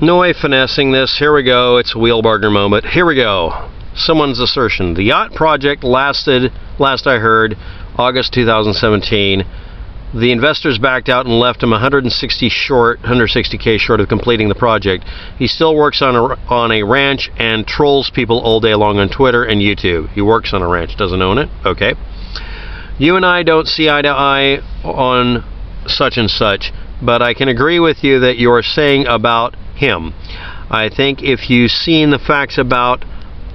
No way finessing this. Here we go. It's a Wheelbarger moment. Here we go. Someone's assertion. The yacht project lasted, last I heard, August 2017. The investors backed out and left him 160K short of completing the project. He still works on a ranch and trolls people all day long on Twitter and YouTube. He works on a ranch, doesn't own it. Okay. You and I don't see eye to eye on such and such, but I can agree with you that you are saying about him. I think if you've seen the facts about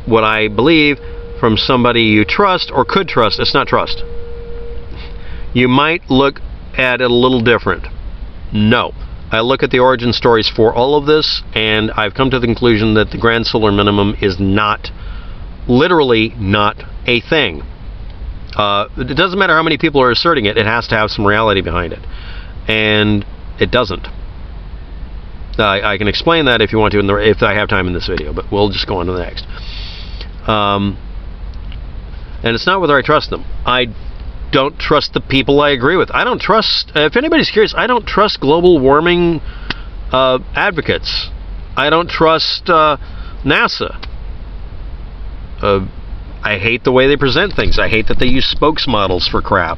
what I believe from somebody you trust or could trust, it's not trust, you might look at it a little different. No. I look at the origin stories for all of this, and I've come to the conclusion that the grand solar minimum is not, literally not a thing. It doesn't matter how many people are asserting it, it has to have some reality behind it. And it doesn't. I can explain that if you want to, if I have time in this video, but we'll just go on to the next. And it's not whether I trust them. I don't trust the people I agree with. I don't trust, if anybody's curious, I don't trust global warming advocates. I don't trust NASA. I hate the way they present things. I hate that they use spokesmodels for crap.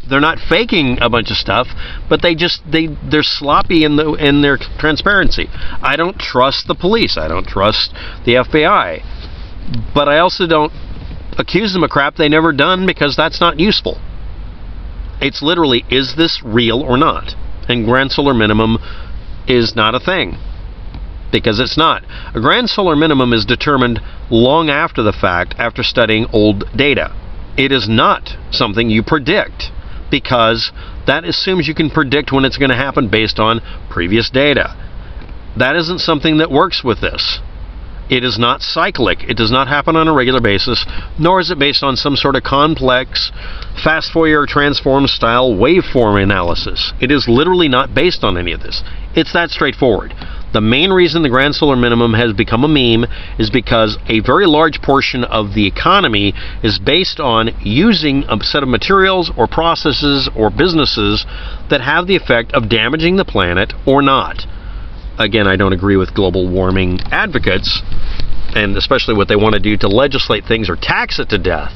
They're not faking a bunch of stuff, but they're sloppy in their transparency. I don't trust the police. I don't trust the FBI. But I also don't accuse them of crap they never done, because that's not useful. It's literally, is this real or not? And grand solar minimum is not a thing, because it's not. A grand solar minimum is determined long after the fact, after studying old data. It is not something you predict, because that assumes you can predict when it's going to happen based on previous data. That isn't something that works with this. It is not cyclic. It does not happen on a regular basis, nor is it based on some sort of complex, fast Fourier transform style waveform analysis. It is literally not based on any of this. It's that straightforward. The main reason the grand solar minimum has become a meme is because a very large portion of the economy is based on using a set of materials or processes or businesses that have the effect of damaging the planet or not. Again, I don't agree with global warming advocates, and especially what they want to do to legislate things or tax it to death.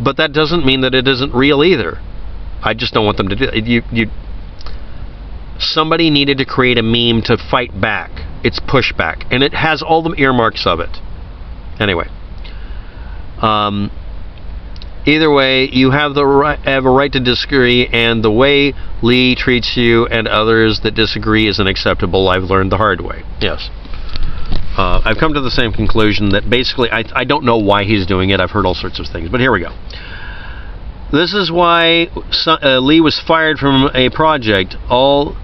But that doesn't mean that it isn't real either. I just don't want them to do it. Somebody needed to create a meme to fight back. It's pushback, and it has all the earmarks of it. Anyway, either way, you have a right to disagree, and the way Lee treats you and others that disagree is unacceptable. I've learned the hard way. Yes. I've come to the same conclusion that basically I don't know why he's doing it. I've heard all sorts of things, but here we go. This is why Lee was fired from a project. All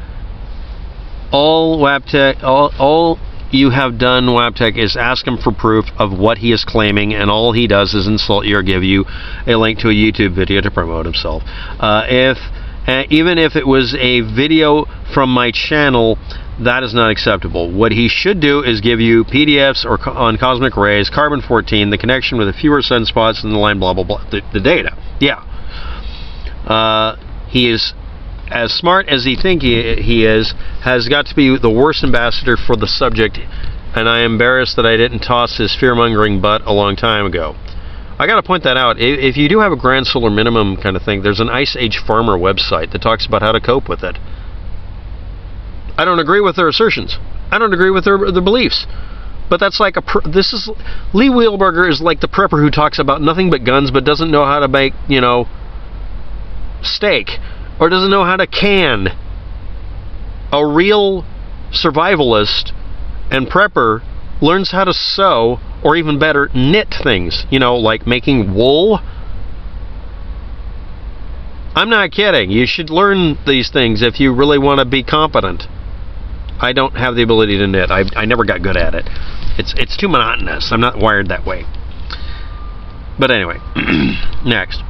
you have done, Waptec, is ask him for proof of what he is claiming, and all he does is insult you or give you a link to a YouTube video to promote himself. Even if it was a video from my channel, that is not acceptable. What he should do is give you PDFs on cosmic rays, carbon-14, the connection with the fewer sunspots, and the line blah blah blah, the data. Yeah. He is as smart as he thinks he is, has got to be the worst ambassador for the subject, and I am embarrassed that I didn't toss his fear-mongering butt a long time ago. I got to point that out. If you do have a grand solar minimum kind of thing, there's an Ice Age Farmer website that talks about how to cope with it. I don't agree with their assertions. I don't agree with their beliefs. But that's like Lee Wheelbarger is like the prepper who talks about nothing but guns but doesn't know how to make, steak, or doesn't know how to can. A real survivalist and prepper learns how to sew, or even better, knit things, like making wool. I'm not kidding. You should learn these things if you really want to be competent. I don't have the ability to knit. I never got good at it. It's too monotonous. I'm not wired that way. But anyway, next.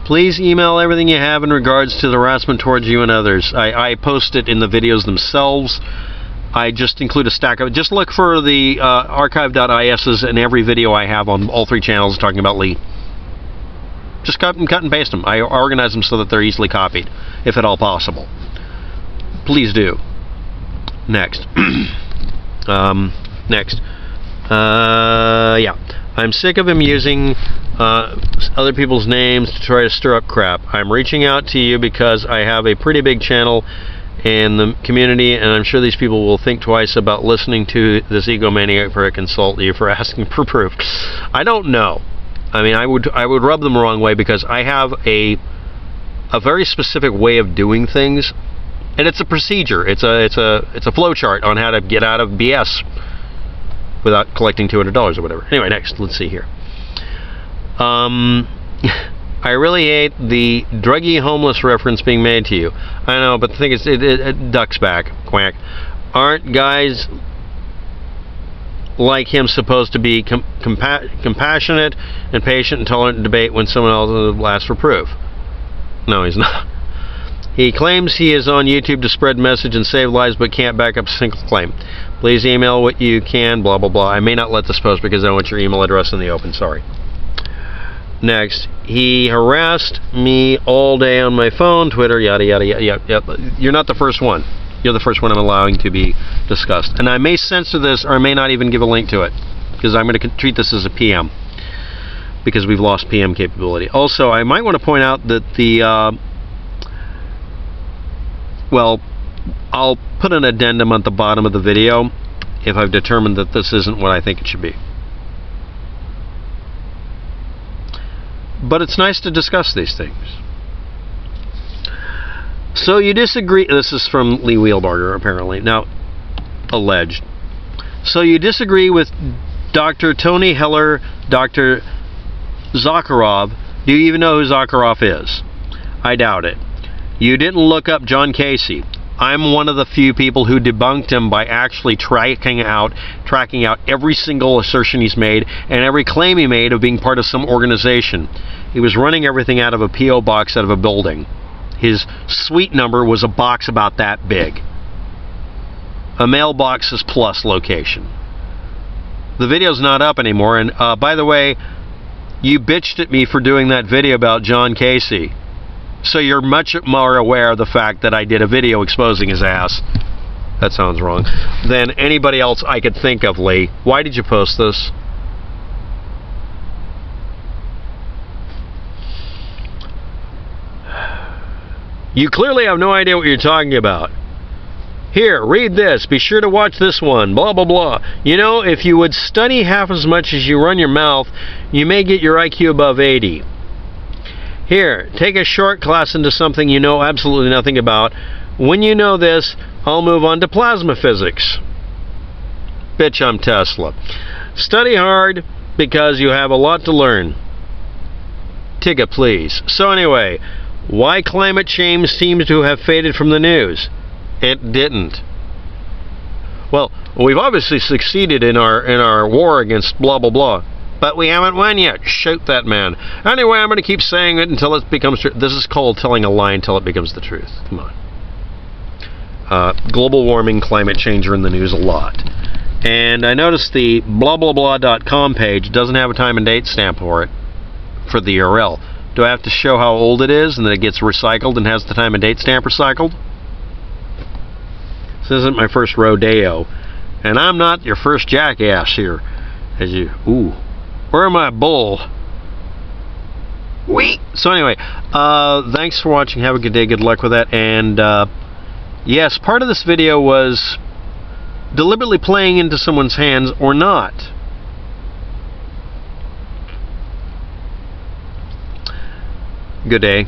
Please email everything you have in regards to the harassment towards you and others. I post it in the videos themselves. I just include a stack of it. Just look for the archive.is's in every video I have on all three channels talking about Lee. Just cut and paste them. I organize them so that they're easily copied, if at all possible. please do. Next. Next. Yeah. I'm sick of him using other people's names to try to stir up crap. I'm reaching out to you because I have a pretty big channel in the community, and I'm sure these people will think twice about listening to this egomaniac for a consult you for asking for proof. I don't know. I mean, I would rub them the wrong way, because I have a very specific way of doing things, and it's a procedure. It's a flow chart on how to get out of BS without collecting $200 or whatever. Anyway, next, let's see here. I really hate the druggy homeless reference being made to you. I know, but the thing is, it ducks back. Quack. Aren't guys like him supposed to be compassionate and patient and tolerant in debate when someone else asks for proof? No, he's not. He claims he is on YouTube to spread message and save lives, but can't back up a single claim. Please email what you can, blah, blah, blah. I may not let this post because I don't want your email address in the open. Sorry. Next, he harassed me all day on my phone, Twitter, yada, yada, yada, yada. You're not the first one. You're the first one I'm allowing to be discussed. And I may censor this, or I may not even give a link to it, because I'm going to treat this as a PM, because we've lost PM capability. Also, I might want to point out that well, I'll put an addendum at the bottom of the video if I've determined that this isn't what I think it should be. But it's nice to discuss these things. So you disagree. This is from Lee Wheelbarger, apparently. Now, alleged. So you disagree with Dr. Tony Heller, Dr. Zakharov. Do you even know who Zakharov is? I doubt it. You didn't look up John Casey. I'm one of the few people who debunked him by actually tracking out every single assertion he's made and every claim he made of being part of some organization. He was running everything out of a P.O. box out of a building. His suite number was a box about that big. A mailbox's plus location. The video's not up anymore, and by the way, you bitched at me for doing that video about John Casey. So you're much more aware of the fact that I did a video exposing his ass. That sounds wrong. Than anybody else I could think of, Lee. Why did you post this? You clearly have no idea what you're talking about. Here, read this. Be sure to watch this one. Blah, blah, blah. You know, if you would study half as much as you run your mouth, you may get your IQ above 80. Here, take a short class into something you know absolutely nothing about. When you know this, I'll move on to plasma physics. Bitch, I'm Tesla. Study hard because you have a lot to learn. Tigga, please. So anyway, why climate change seems to have faded from the news? It didn't. Well, we've obviously succeeded in our war against blah, blah, blah. But we haven't won yet. Shoot that man. Anyway, I'm going to keep saying it until it becomes true. This is called telling a lie until it becomes the truth. Come on. Global warming, climate change are in the news a lot. And I noticed the blablabla.com page doesn't have a time and date stamp for it, for the URL. Do I have to show how old it is and that it gets recycled and has the time and date stamp recycled? This isn't my first rodeo. And I'm not your first jackass here. As you... Ooh. Where am I, bull? Wait. So anyway, thanks for watching. Have a good day. Good luck with that. And yes, part of this video was deliberately playing into someone's hands or not. Good day.